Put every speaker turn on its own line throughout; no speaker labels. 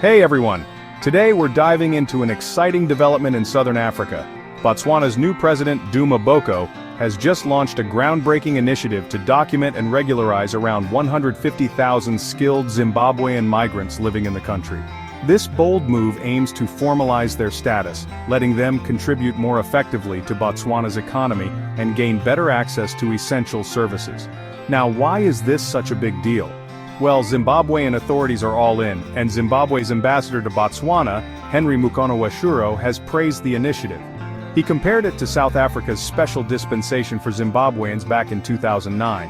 Hey everyone! Today we're diving into an exciting development in southern Africa. Botswana's new president, Duma Boko, has just launched a groundbreaking initiative to document and regularize around 150,000 skilled Zimbabwean migrants living in the country. This bold move aims to formalize their status, letting them contribute more effectively to Botswana's economy and gain better access to essential services. Now, why is this such a big deal? Well, Zimbabwean authorities are all in, and Zimbabwe's ambassador to Botswana, Henry Mukonoweshuro, has praised the initiative. He compared it to South Africa's special dispensation for Zimbabweans back in 2009.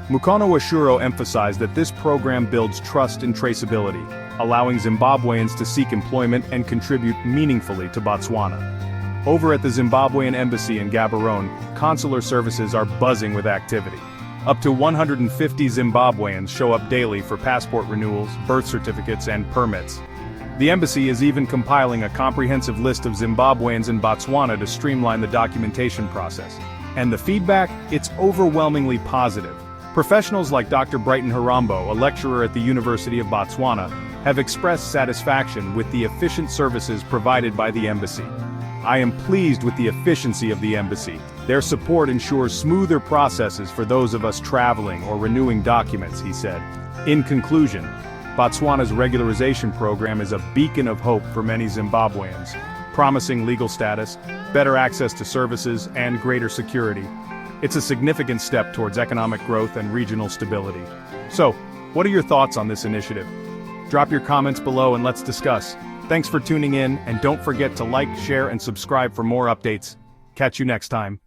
Mukonoweshuro emphasized that this program builds trust and traceability, allowing Zimbabweans to seek employment and contribute meaningfully to Botswana. Over at the Zimbabwean embassy in Gaborone, consular services are buzzing with activity. Up to 150 Zimbabweans show up daily for passport renewals, birth certificates, and permits. The embassy is even compiling a comprehensive list of Zimbabweans in Botswana to streamline the documentation process. And the feedback? It's overwhelmingly positive. Professionals like Dr. Brighton Harambo, a lecturer at the University of Botswana, have expressed satisfaction with the efficient services provided by the embassy. I am pleased with the efficiency of the embassy. Their support ensures smoother processes for those of us traveling or renewing documents, he said. In conclusion, Botswana's regularization program is a beacon of hope for many Zimbabweans, promising legal status, better access to services, and greater security. It's a significant step towards economic growth and regional stability. So, what are your thoughts on this initiative? Drop your comments below and let's discuss. Thanks for tuning in, and don't forget to like, share, and subscribe for more updates. Catch you next time.